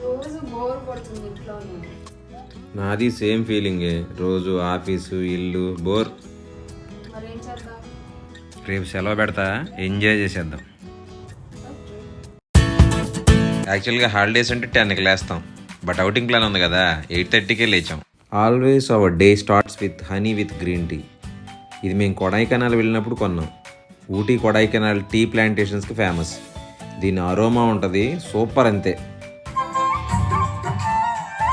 రోజు బోర్ కొడుతుంది ఇంట్లోనే. నాది సేమ్ ఫీలింగే, రోజు ఆఫీసు ఇల్లు బోర్. మరేం చేద్దాం? రేపు సెలవు పెడతా, ఎంజాయ్ చేసేద్దాం. యాక్చువల్గా హాలిడేస్ అంటే 10కి లేస్తాం, బట్ అవుటింగ్ ప్లాన్ ఉంది కదా 8:30కే లేచాం. Always our day starts with honey with green tea. ఇది మేము కొడైకెనాల్ వెళ్ళినప్పుడు కొన్నాం. ఊటీ కొడైకెనాల్ టీ ప్లాంటేషన్స్కి ఫేమస్. దీని అరోమా ఉంటుంది సూపర్ అంతే.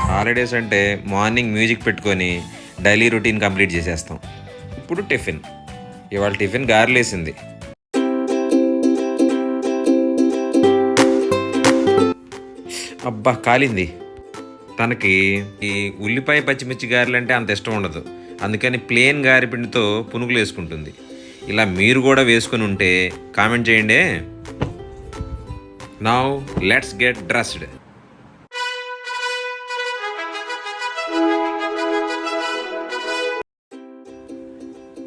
హాలిడేస్ అంటే మార్నింగ్ మ్యూజిక్ పెట్టుకొని డైలీ రొటీన్ కంప్లీట్ చేసేస్తాం. ఇప్పుడు టిఫిన్. ఇవాళ టిఫిన్ గారెలేసింది. అబ్బా కాలింది. తనకి ఈ ఉల్లిపాయ పచ్చిమిర్చి గారెలు అంటే అంత ఇష్టం ఉండదు, అందుకని ప్లేన్ గారె పిండితో పునుగులు వేసుకుంటుంది. ఇలా మీరు కూడా వేసుకుని ఉంటే కామెంట్ చేయండి. Now let's get dressed.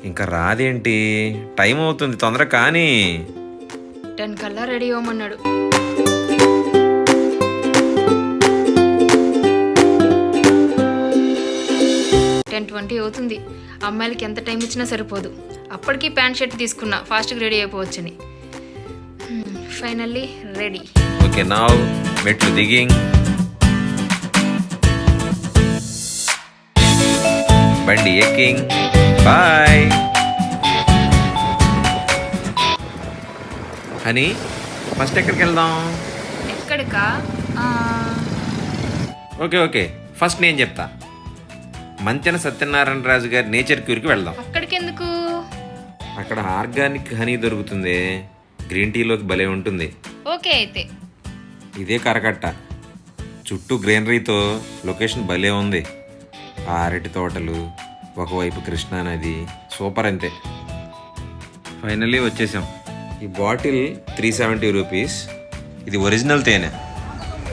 ఇంకా రాదేంటి, టైం అవుతుంది, తొందర కానీ. 10 కల్లా రెడీ అవ్వమన్నాడు. టెన్ 20 అవుతుంది. అమ్మాయిలకి ఎంత టైం ఇచ్చినా సరిపోదు. అప్పటికి ప్యాంట్ షర్ట్ తీసుకున్నా ఫాస్ట్గా రెడీ అయిపోవచ్చని. Finally ready. ఓకే నౌ మెట్లు దిగింగ్, బండి ఎక్కింగ్. బాయ్ హనీ, ఫస్ట్ ఎక్కడికి వెళ్దాం? ఎక్కడికా? ఓకే ఓకే, ఫస్ట్ నేను చెప్తా. మంతెన సత్యనారాయణ రాజు గారి నేచర్ క్యూర్కి వెళ్దాం. అక్కడికి ఎందుకు? అక్కడ ఆర్గానిక్ హనీ దొరుకుతుంది, గ్రీన్ టీలోకి భలే ఉంటుంది. ఓకే అయితే. ఇదే కరకట్ట, చుట్టూ గ్రీనరీతో లొకేషన్ భలే ఉంది. ఆ అరటి తోటలు, ఒకవైపు కృష్ణానది, సూపర్ అంతే. ఫైనల్లీ వచ్చేసాం. ఈ బాటిల్ 370 రూపీస్. ఇది ఒరిజినల్ తేనె.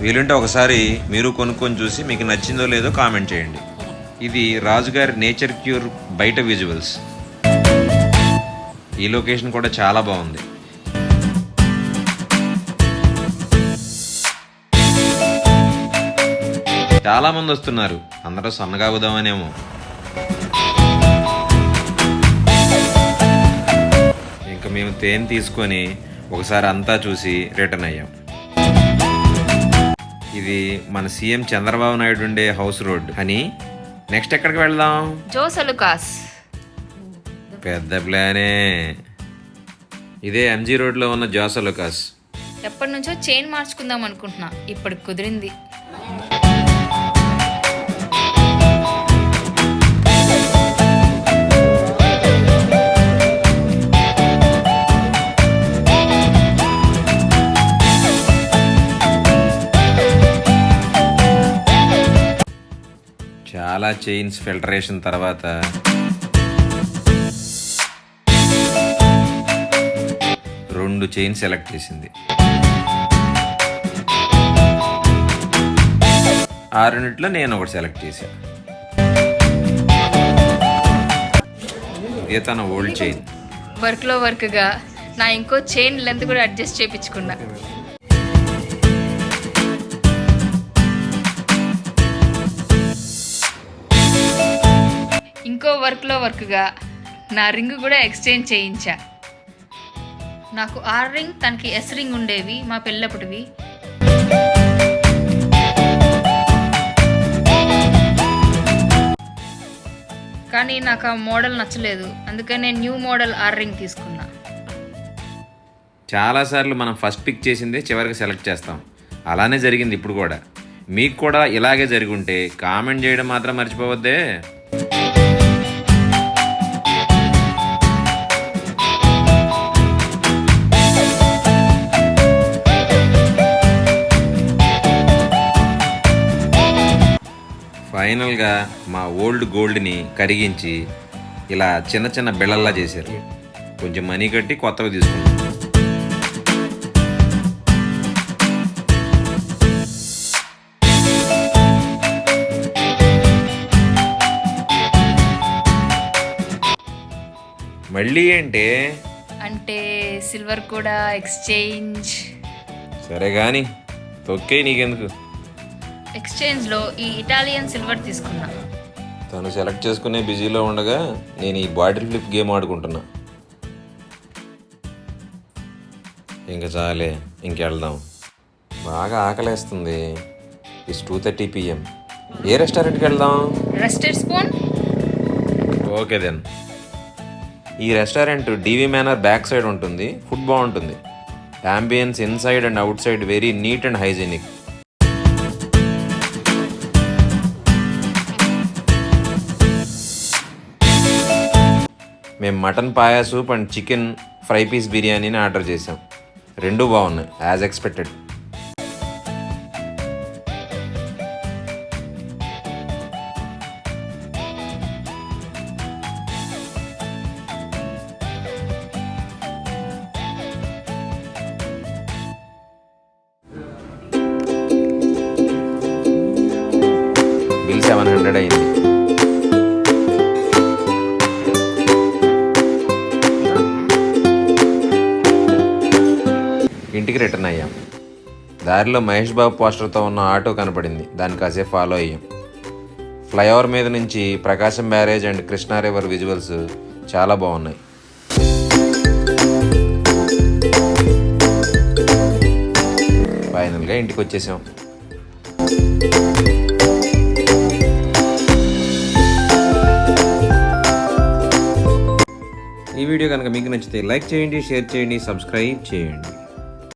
వీలుంటే ఒకసారి మీరు కొనుక్కొని చూసి మీకు నచ్చిందో లేదో కామెంట్ చేయండి. ఇది రాజుగారి నేచర్ క్యూర్ బయట విజువల్స్. ఈ లొకేషన్ కూడా చాలా బాగుంది. చాలా మంది వస్తున్నారు, అందరూ సన్నగా అవుదామనేమో. ఇంకా మేము తేనె తీసుకొని ఒకసారి అంతా చూసి రిటర్న్ అయ్యాం. ఇది మన సీఎం చంద్రబాబు నాయుడు ఉండే హౌస్ రోడ్ అని. నెక్స్ట్ ఎక్కడికి వెళ్దాం? జోస్ అలుకాస్. పెద్ద ప్లానే. ఇదే ఎంజీ రోడ్లో ఉన్న జోస్ అలుకాస్. ఎప్పటి నుంచో చైన్ మార్చుకుందాం అనుకుంటున్నా, ఇప్పుడు కుదిరింది. చాలా చైన్స్ ఫిల్టరేషన్ తర్వాత రెండు చైన్ సెలెక్ట్ చేసింది. ఆ రెండిట్లో నేను ఒకటి సెలెక్ట్ చేశాను. ఇదే తన ఓల్డ్ చైన్. వర్క్లో వర్క్గా నా ఇంకో చైన్ లెంత్ కూడా అడ్జస్ట్ చేయించుకున్నా. ఇంకో వర్క్లో వర్క్గా నా రింగ్ కూడా ఎక్స్చేంజ్ చేయించా. నాకు R రింగ్, తనకి S రింగ్ ఉండేవి మా పెళ్ళప్పటివి. కానీ నాకు ఆ మోడల్ నచ్చలేదు, అందుకని నేను న్యూ మోడల్ R రింగ్ తీసుకున్నా. చాలాసార్లు మనం ఫస్ట్ పిక్ చేసిందే చివరికి సెలెక్ట్ చేస్తాం. అలానే జరిగింది ఇప్పుడు కూడా. మీకు కూడా ఇలాగే జరిగి ఉంటే కామెంట్ చేయడం మాత్రం మర్చిపోవద్దే. ఫైనల్గా మా ఓల్డ్ గోల్డ్ని కరిగించి ఇలా చిన్న చిన్న బిళ్ళల్లా చేశారు. కొంచెం మనీ కట్టి కొత్తవి తీసుకున్నాం. మళ్ళీ అంటే సిల్వర్ కూడా ఎక్స్చేంజ్. సరే కానీ తొక్కే, నీకెందుకు. ఎక్స్చేంజ్లో ఈ ఇటాలియన్ సిల్వర్ తీసుకున్నా. తను సెలెక్ట్ చేసుకునే బిజీలో ఉండగా నేను ఈ బాటిల్ ఫ్లిప్ గేమ్ ఆడుకుంటున్నా. ఇంకా చాలే, ఇంకెళ్దాం. బాగా ఆకలేస్తుంది. It's 2:30 PM. ఏ రెస్టారెంట్కి వెళ్దాం? Rusted Spoon. Okay then. ఈ restaurant DV Manor back side ఉంటుంది. ఫుడ్ బాగుంటుంది. Ambience inside and outside very neat and hygienic. మేము mutton paya soup and chicken fry piece బిర్యానీని ఆర్డర్ చేసాం. రెండూ బాగున్నాయి యాజ్ ఎక్స్పెక్టెడ్. బిల్ 700 అయింది. ఇంటికి రిటర్న్ అయ్యాం. దారిలో మహేష్ బాబు పోస్టర్తో ఉన్న ఆటో కనపడింది. దాన్ని కాసేపు ఫాలో అయ్యాం. ఫ్లైఓవర్ మీద నుంచి Prakasam barrage and Krishna river visuals చాలా బాగున్నాయి. ఫైనల్గా ఇంటికి వచ్చేసాం. ఈ వీడియో కనుక మీకు నచ్చితే లైక్ చేయండి, షేర్ చేయండి, సబ్స్క్రైబ్ చేయండి.